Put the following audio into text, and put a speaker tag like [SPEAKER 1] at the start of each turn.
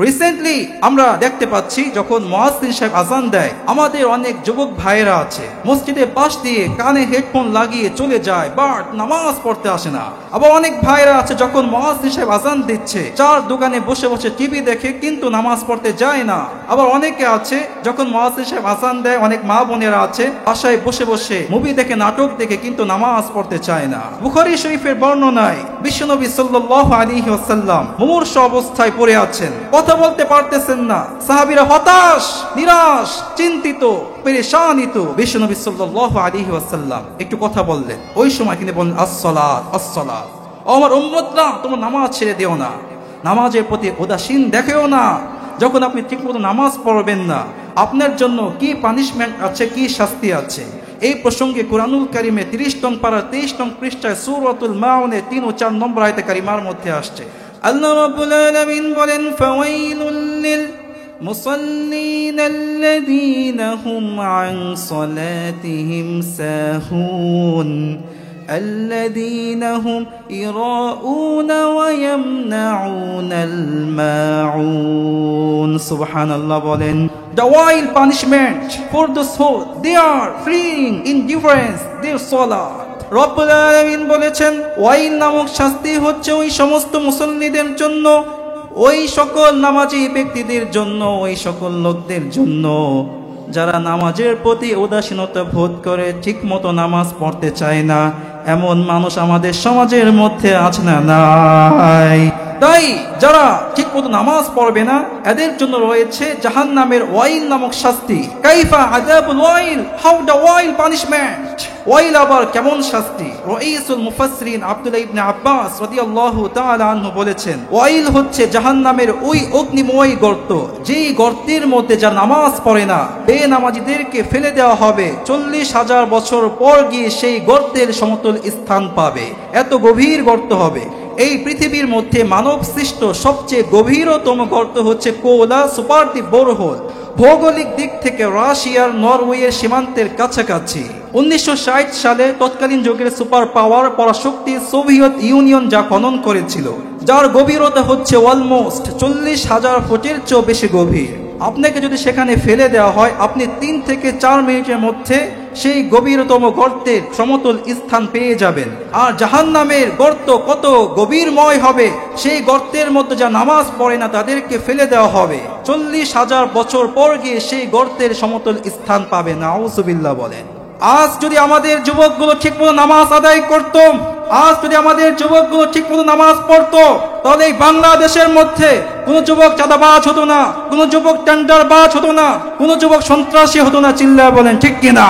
[SPEAKER 1] Recently আমরা দেখতে পাচ্ছি যখন মুয়াজ্জিন সাহেব আযান দেয়, আমাদের অনেক যুবক ভাইয়েরা আছে মসজিদের পাশ দিয়ে কানে হেডফোন লাগিয়ে চলে যায়, বাট নামাজ পড়তে আসে না। আবার অনেক ভাইয়েরা আছে যখন মুয়াজ্জিন সাহেব আযান দিচ্ছে চার দোকানে বসে বসে টিভি দেখে কিন্তু নামাজ পড়তে যায় না। আবার অনেকে আছে যখন মুয়াজ্জিন সাহেব আযান দেয়, অনেক মা বোনেরা আছে বাসায় বসে বসে মুভি দেখে নাটক দেখে কিন্তু নামাজ পড়তে চায় না। বুখারী শরীফের বর্ণনায় বিশ্বনবী সাল্লাল্লাহু আলাইহি ওয়াসাল্লাম মুমূর্ষ অবস্থায় পড়ে আছেন, কথা বলতে পারতেছেন না। সাহাবীরা হতাশ, নিরাশ, চিন্তিত, পেরেশানিত। বিশ্বনবী সাল্লাল্লাহু আলাইহি ওয়াসাল্লাম একটু কথা বললেন। ওই সময় তিনি বললেন, আসসালাত আসসালাত, ও আমার উম্মতরা, তোমরা নামাজ ছেড়ে দিও না, নামাজের প্রতি উদাসীন দেখেও না। যখন আপনি ঠিকমতো নামাজ পড়বেন না, আপনার জন্য কি পানিশমেন্ট আছে, কি শাস্তি আছে। এই প্রসঙ্গে কুরআনুল কারীমে 30 নং পারা 23 নং পৃষ্ঠায় সূরাতুল মাউনে 3 ও 4 নম্বর আয়াতে কারিমার মধ্যে আসছে, আল্লাহ রাব্বুল আলামিন বলেন, ফাওয়াইলুল লিল মুসাল্লিন আল্লাযীনা হুম আন সালাতিহিম সাহুন আল্লাযীনা হুম ইরাউনা ওয়া ইয়ামনাউনাল মাউন। সুবহানাল্লাহ বলেন, the wild punishment for those who they are fleeing indifference their salat। রব্বুল আলামিন বলেছেন, ওয়াইল নামক শাস্তি হচ্ছে ওই সমস্ত মুসল্লিদের জন্য, ওই সকল নামাজি ব্যক্তিদের জন্য, ওই সকল লোকদের জন্য যারা নামাজের প্রতি উদাসীনতা বোধ করে, ঠিক মতো নামাজ পড়তে চায় না। এমন মানুষ আমাদের সমাজের মধ্যে আছে না নাই? তাই যারা ঠিক মতো নামাজ পড়বে না, এদের জন্য রয়েছে জাহান্নামের ওয়াইল নামক শাস্তি। কাইফা আযাবুল ওয়াইল, হাউ দ্য ওয়াইল পানিশমেন্ট। ওয়াইল আবার কেমন শাস্তি? রাইসুল মুফাসসিরিন আব্দুল্লাহ ইবনে আব্বাস রাদিয়াল্লাহু তাআলা আনহু বলেছেন, ওয়াইল হচ্ছে জাহান্নামের ওই অগ্নিময় গর্ত, যেই গর্তের মধ্যে যা নামাজ পড়ে না বেনামাজীদেরকে ফেলে দেওয়া হবে। 40,000 বছর পর গিয়ে সেই গর্তের সমতল স্থান পাবে। এত গভীর গর্ত হবে। এই পৃথিবীর মধ্যে মানব সৃষ্ট সবচেয়ে গভীরতম গর্ত হচ্ছে কোলা সুপারদ্বীপ বোরহোল। ভৌগোলিক দিক থেকে রাশিয়ার নরওয়ের সীমান্তের কাছাকাছি। 1960 সালে তৎকালীন যুগের সুপার পাওয়ার পরাশক্তি সোভিয়েত ইউনিয়ন যা খনন করেছিল, যার গভীরতা হচ্ছে অলমোস্ট 40,000 ফুটের চেয়েও বেশি গভীর। আপনাকে যদি সেখানে ফেলে দেওয়া হয়, আপনি 3 থেকে 4 মিনিটের মধ্যে সেই গভীরতম গর্তের সমতল স্থান পেয়ে যাবেন। আর জাহান্নামের গর্ত কত গভীরময় হবে, সেই গর্তের মধ্যে যা নামাজ পড়ে না তাদেরকে ফেলে দেওয়া হবে। 40,000 বছর পর গিয়ে সেই গর্তের সমতল স্থান পাবে। নাউযুবিল্লাহ বলেন। আজ যদি আমাদের যুবকগুলো ঠিকমতো নামাজ আদায় করত, আজ যদি আমাদের যুবকগুলো ঠিকমতো নামাজ পড়তো, তাহলে এই বাংলাদেশের মধ্যে কোনো যুবক চাঁদাবাজ হতো না, কোনো যুবক টেন্ডারবাজ হতো না, কোনো যুবক সন্ত্রাসী হতো না। চিল্লায় বলেন ঠিক কিনা?